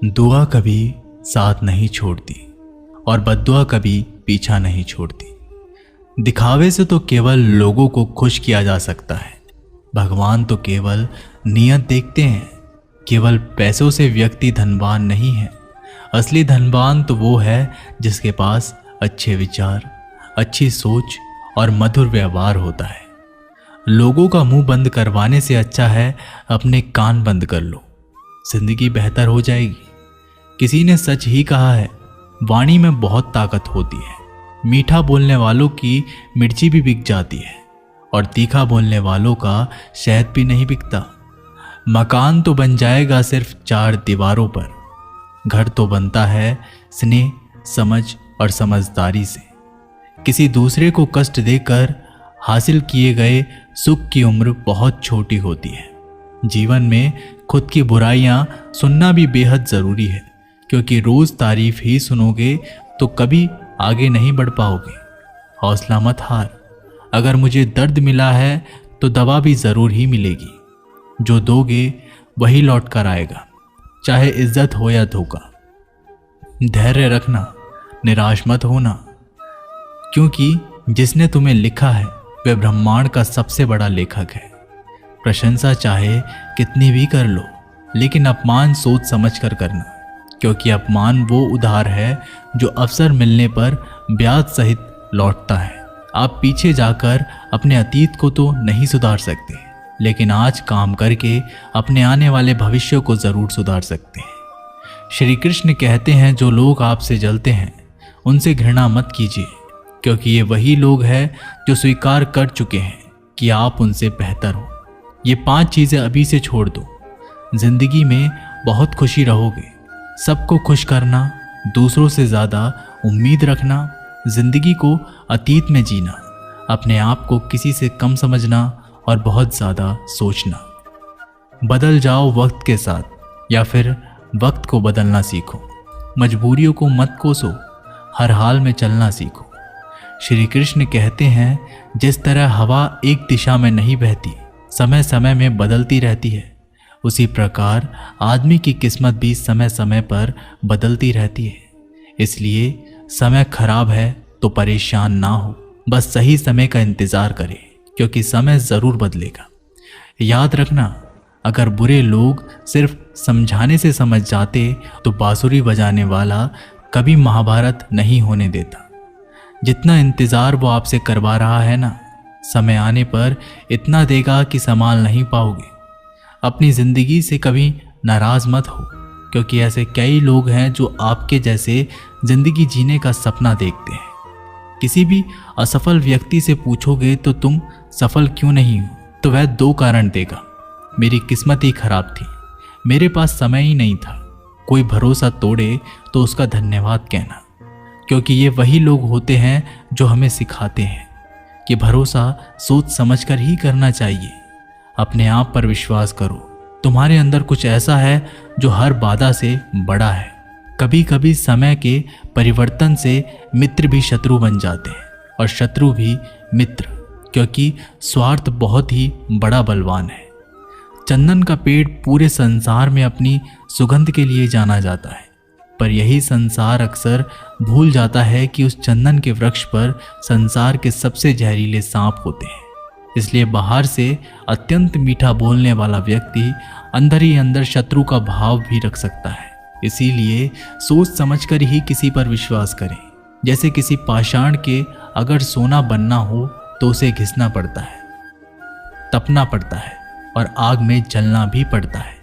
दुआ कभी साथ नहीं छोड़ती और बद्दुआ कभी पीछा नहीं छोड़ती। दिखावे से तो केवल लोगों को खुश किया जा सकता है। भगवान तो केवल नियत देखते हैं। केवल पैसों से व्यक्ति धनवान नहीं है। असली धनवान तो वो है जिसके पास अच्छे विचार, अच्छी सोच और मधुर व्यवहार होता है। लोगों का मुंह बंद करवाने से अच्छा है अपने कान बंद कर लो, जिंदगी बेहतर हो जाएगी। किसी ने सच ही कहा है, वाणी में बहुत ताकत होती है। मीठा बोलने वालों की मिर्ची भी बिक जाती है और तीखा बोलने वालों का शहद भी नहीं बिकता। मकान तो बन जाएगा सिर्फ 4 दीवारों पर, घर तो बनता है स्नेह, समझ और समझदारी से। किसी दूसरे को कष्ट देकर हासिल किए गए सुख की उम्र बहुत छोटी होती है। जीवन में खुद की बुराइयां सुनना भी बेहद जरूरी है, क्योंकि रोज तारीफ ही सुनोगे तो कभी आगे नहीं बढ़ पाओगे। हौसला मत हार। अगर मुझे दर्द मिला है तो दवा भी जरूर ही मिलेगी। जो दोगे वही लौट कर आएगा, चाहे इज्जत हो या धोखा। धैर्य रखना, निराश मत होना, क्योंकि जिसने तुम्हें लिखा है वह ब्रह्मांड का सबसे बड़ा लेखक है। प्रशंसा चाहे कितनी भी कर लो, लेकिन अपमान सोच समझ कर करना, क्योंकि अपमान वो उधार है जो अवसर मिलने पर ब्याज सहित लौटता है। आप पीछे जाकर अपने अतीत को तो नहीं सुधार सकते, लेकिन आज काम करके अपने आने वाले भविष्य को जरूर सुधार सकते हैं। श्री कृष्ण कहते हैं, जो लोग आपसे जलते हैं उनसे घृणा मत कीजिए, क्योंकि ये वही लोग हैं जो स्वीकार कर चुके हैं कि आप उनसे बेहतर हो। ये 5 चीज़ें अभी से छोड़ दो। जिंदगी में बहुत खुशी रहोगे। सबको खुश करना, दूसरों से ज़्यादा उम्मीद रखना, जिंदगी को अतीत में जीना, अपने आप को किसी से कम समझना और बहुत ज़्यादा सोचना। बदल जाओ वक्त के साथ, या फिर वक्त को बदलना सीखो। मजबूरियों को मत कोसो, हर हाल में चलना सीखो। श्री कृष्ण कहते हैं, जिस तरह हवा एक दिशा में नहीं बहती, समय समय में बदलती रहती है, उसी प्रकार आदमी की किस्मत भी समय समय पर बदलती रहती है। इसलिए समय खराब है तो परेशान ना हो, बस सही समय का इंतज़ार करें, क्योंकि समय ज़रूर बदलेगा। याद रखना, अगर बुरे लोग सिर्फ समझाने से समझ जाते तो बांसुरी बजाने वाला कभी महाभारत नहीं होने देता। जितना इंतज़ार वो आपसे करवा रहा है ना, समय आने पर इतना देगा कि संभाल नहीं पाओगे। अपनी ज़िंदगी से कभी नाराज़ मत हो, क्योंकि ऐसे कई लोग हैं जो आपके जैसे ज़िंदगी जीने का सपना देखते हैं। किसी भी असफल व्यक्ति से पूछोगे तो तुम सफल क्यों नहीं हो, तो वह 2 कारण देगा। मेरी किस्मत ही खराब थी, मेरे पास समय ही नहीं था। कोई भरोसा तोड़े तो उसका धन्यवाद कहना, क्योंकि ये वही लोग होते हैं जो हमें सिखाते हैं कि भरोसा सोच समझकर ही करना चाहिए। अपने आप पर विश्वास करो। तुम्हारे अंदर कुछ ऐसा है जो हर बाधा से बड़ा है। कभी कभी समय के परिवर्तन से मित्र भी शत्रु बन जाते हैं और शत्रु भी मित्र, क्योंकि स्वार्थ बहुत ही बड़ा बलवान है। चंदन का पेड़ पूरे संसार में अपनी सुगंध के लिए जाना जाता है, पर यही संसार अक्सर भूल जाता है कि उस चंदन के वृक्ष पर संसार के सबसे जहरीले सांप होते हैं। इसलिए बाहर से अत्यंत मीठा बोलने वाला व्यक्ति अंदर ही अंदर शत्रु का भाव भी रख सकता है। इसीलिए सोच समझकर ही किसी पर विश्वास करें। जैसे किसी पाषाण के अगर सोना बनना हो तो उसे घिसना पड़ता है, तपना पड़ता है और आग में जलना भी पड़ता है।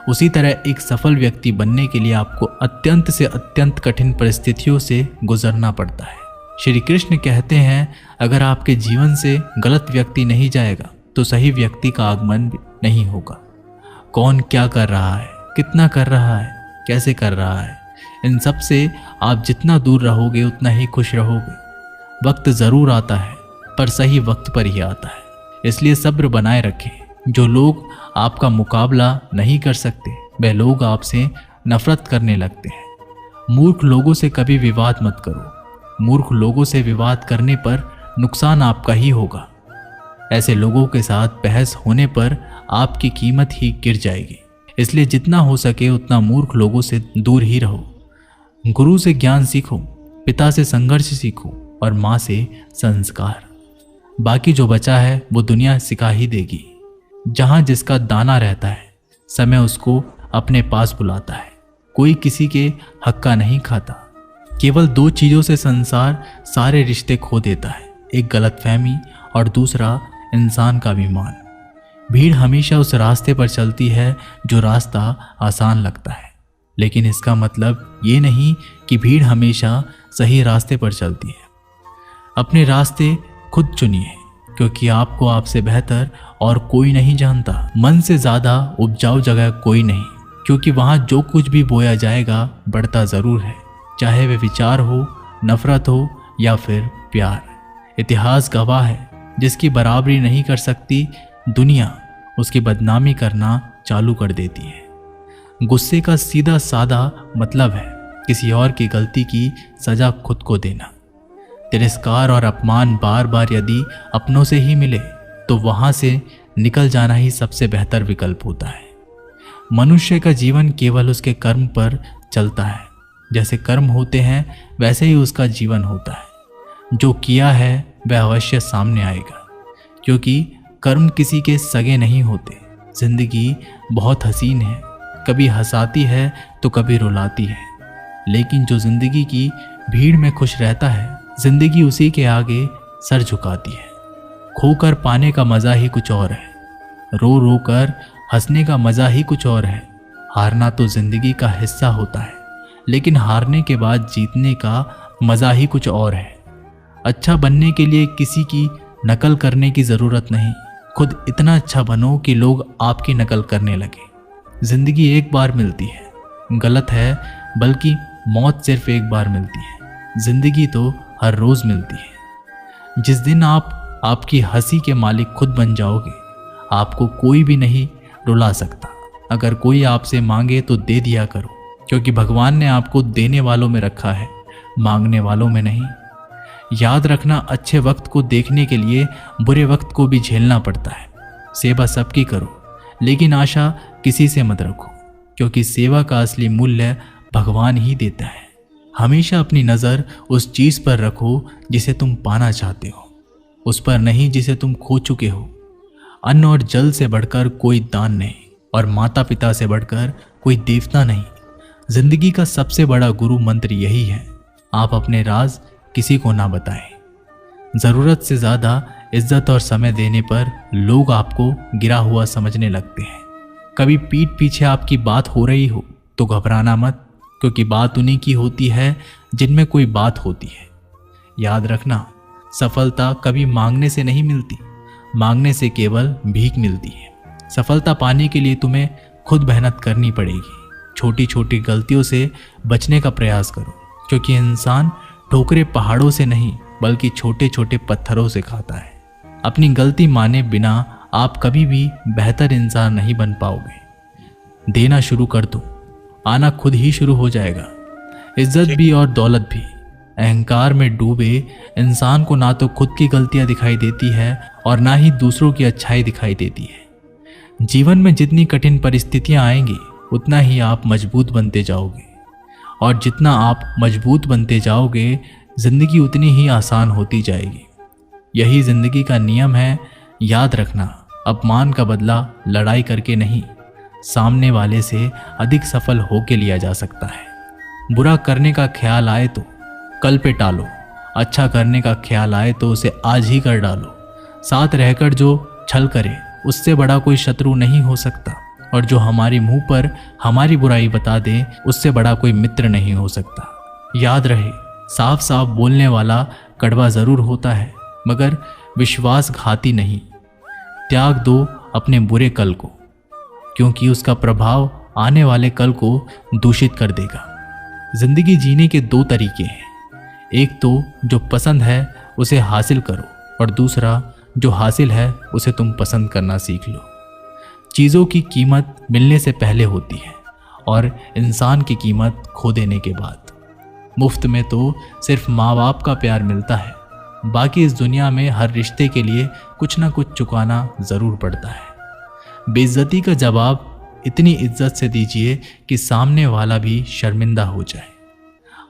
उसी तरह एक सफल व्यक्ति बनने के लिए आपको अत्यंत से अत्यंत कठिन परिस्थितियों से गुजरना पड़ता है। श्री कृष्ण कहते हैं, अगर आपके जीवन से गलत व्यक्ति नहीं जाएगा तो सही व्यक्ति का आगमन नहीं होगा। कौन क्या कर रहा है, कितना कर रहा है, कैसे कर रहा है, इन सब से आप जितना दूर रहोगे उतना ही खुश रहोगे। वक्त ज़रूर आता है, पर सही वक्त पर ही आता है। इसलिए सब्र बनाए रखें। जो लोग आपका मुकाबला नहीं कर सकते, वे लोग आपसे नफरत करने लगते हैं। मूर्ख लोगों से कभी विवाद मत करो। मूर्ख लोगों से विवाद करने पर नुकसान आपका ही होगा। ऐसे लोगों के साथ बहस होने पर आपकी कीमत ही गिर जाएगी। इसलिए जितना हो सके उतना मूर्ख लोगों से दूर ही रहो। गुरु से ज्ञान सीखो, पिता से संघर्ष सीखो और माँ से संस्कार। बाकी जो बचा है वो दुनिया सिखा ही देगी। जहाँ जिसका दाना रहता है समय उसको अपने पास बुलाता है। कोई किसी के हक का नहीं खाता। केवल दो चीज़ों से संसार सारे रिश्ते खो देता है, एक गलतफहमी और दूसरा इंसान का अभिमान। भीड़ हमेशा उस रास्ते पर चलती है जो रास्ता आसान लगता है, लेकिन इसका मतलब ये नहीं कि भीड़ हमेशा सही रास्ते पर चलती है। अपने रास्ते खुद चुनिए, क्योंकि आपको आपसे बेहतर और कोई नहीं जानता। मन से ज़्यादा उपजाऊ जगह कोई नहीं, क्योंकि वहाँ जो कुछ भी बोया जाएगा बढ़ता ज़रूर है, चाहे वे विचार हो, नफरत हो या फिर प्यार। इतिहास गवाह है, जिसकी बराबरी नहीं कर सकती दुनिया उसकी बदनामी करना चालू कर देती है। गुस्से का सीधा सादा मतलब है किसी और की गलती की सजा खुद को देना। तिरस्कार और अपमान बार बार यदि अपनों से ही मिले तो वहां से निकल जाना ही सबसे बेहतर विकल्प होता है। मनुष्य का जीवन केवल उसके कर्म पर चलता है। जैसे कर्म होते हैं वैसे ही उसका जीवन होता है। जो किया है वह अवश्य सामने आएगा, क्योंकि कर्म किसी के सगे नहीं होते। जिंदगी बहुत हसीन है, कभी हंसाती है तो कभी रुलाती है, लेकिन जो जिंदगी की भीड़ में खुश रहता है जिंदगी उसी के आगे सर झुकाती है। खोकर पाने का मज़ा ही कुछ और है, रो रो कर हंसने का मज़ा ही कुछ और है। हारना तो जिंदगी का हिस्सा होता है, लेकिन हारने के बाद जीतने का मज़ा ही कुछ और है। अच्छा बनने के लिए किसी की नकल करने की ज़रूरत नहीं, खुद इतना अच्छा बनो कि लोग आपकी नकल करने लगे। जिंदगी एक बार मिलती है, गलत है, बल्कि मौत सिर्फ एक बार मिलती है। जिंदगी तो हर रोज़ मिलती है। जिस दिन आप आपकी हंसी के मालिक खुद बन जाओगे, आपको कोई भी नहीं रुला सकता। अगर कोई आपसे मांगे तो दे दिया करो, क्योंकि भगवान ने आपको देने वालों में रखा है, मांगने वालों में नहीं। याद रखना, अच्छे वक्त को देखने के लिए बुरे वक्त को भी झेलना पड़ता है। सेवा सबकी करो, लेकिन आशा किसी से मत रखो, क्योंकि सेवा का असली मूल्य भगवान ही देता है। हमेशा अपनी नज़र उस चीज़ पर रखो जिसे तुम पाना चाहते हो, उस पर नहीं जिसे तुम खो चुके हो। अन्न और जल से बढ़कर कोई दान नहीं, और माता पिता से बढ़कर कोई देवता नहीं। जिंदगी का सबसे बड़ा गुरु मंत्र यही है, आप अपने राज किसी को ना बताएं। ज़रूरत से ज़्यादा इज्जत और समय देने पर लोग आपको गिरा हुआ समझने लगते हैं। कभी पीठ पीछे आपकी बात हो रही हो तो घबराना मत, क्योंकि बात उन्हीं की होती है जिनमें कोई बात होती है। याद रखना, सफलता कभी मांगने से नहीं मिलती, मांगने से केवल भीख मिलती है। सफलता पाने के लिए तुम्हें खुद मेहनत करनी पड़ेगी। छोटी छोटी गलतियों से बचने का प्रयास करो, क्योंकि इंसान ठोकरे पहाड़ों से नहीं बल्कि छोटे छोटे पत्थरों से खाता है। अपनी गलती माने बिना आप कभी भी बेहतर इंसान नहीं बन पाओगे। देना शुरू कर दो, आना खुद ही शुरू हो जाएगा। इज्जत भी और दौलत भी। अहंकार में डूबे इंसान को ना तो खुद की गलतियां दिखाई देती है और ना ही दूसरों की अच्छाई दिखाई देती है। जीवन में जितनी कठिन परिस्थितियां आएंगी उतना ही आप मजबूत बनते जाओगे, और जितना आप मजबूत बनते जाओगे जिंदगी उतनी ही आसान होती जाएगी। यही जिंदगी का नियम है। याद रखना, अपमान का बदला लड़ाई करके नहीं, सामने वाले से अधिक सफल होके लिया जा सकता है। बुरा करने का ख्याल आए तो कल पे टालो, अच्छा करने का ख्याल आए तो उसे आज ही कर डालो। साथ रहकर जो छल करे उससे बड़ा कोई शत्रु नहीं हो सकता, और जो हमारे मुंह पर हमारी बुराई बता दे उससे बड़ा कोई मित्र नहीं हो सकता। याद रहे, साफ साफ बोलने वाला कड़वा जरूर होता है, मगर विश्वासघाती नहीं। त्याग दो अपने बुरे कल को, क्योंकि उसका प्रभाव आने वाले कल को दूषित कर देगा। जिंदगी जीने के दो तरीके हैं, एक तो जो पसंद है उसे हासिल करो, और दूसरा जो हासिल है उसे तुम पसंद करना सीख लो। चीज़ों की कीमत मिलने से पहले होती है, और इंसान की कीमत खो देने के बाद। मुफ्त में तो सिर्फ माँ बाप का प्यार मिलता है, बाकी इस दुनिया में हर रिश्ते के लिए कुछ ना कुछ चुकाना ज़रूर पड़ता है। बेइज्जती का जवाब इतनी इज्जत से दीजिए कि सामने वाला भी शर्मिंदा हो जाए।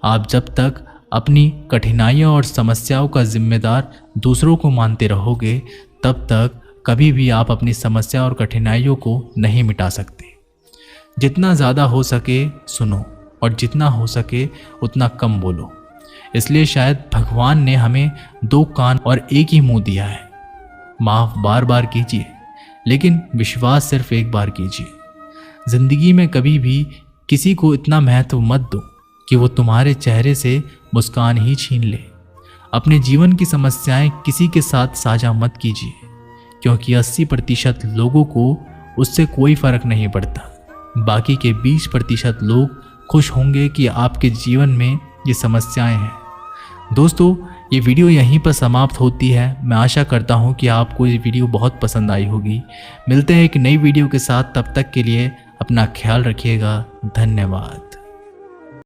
आप जब तक अपनी कठिनाइयों और समस्याओं का जिम्मेदार दूसरों को मानते रहोगे, तब तक कभी भी आप अपनी समस्या और कठिनाइयों को नहीं मिटा सकते। जितना ज़्यादा हो सके सुनो और जितना हो सके उतना कम बोलो। इसलिए शायद भगवान ने हमें 2 कान और एक ही मुंह दिया है। माफ़ बार बार कीजिए, लेकिन विश्वास सिर्फ एक बार कीजिए। ज़िंदगी में कभी भी किसी को इतना महत्व मत दो कि वो तुम्हारे चेहरे से मुस्कान ही छीन ले। अपने जीवन की समस्याएं किसी के साथ साझा मत कीजिए, क्योंकि 80% लोगों को उससे कोई फ़र्क नहीं पड़ता। बाकी के 20% लोग खुश होंगे कि आपके जीवन में ये समस्याएं हैं। दोस्तों, ये वीडियो यहीं पर समाप्त होती है। मैं आशा करता हूँ कि आपको ये वीडियो बहुत पसंद आई होगी। मिलते हैं एक नई वीडियो के साथ, तब तक के लिए अपना ख्याल रखिएगा। धन्यवाद।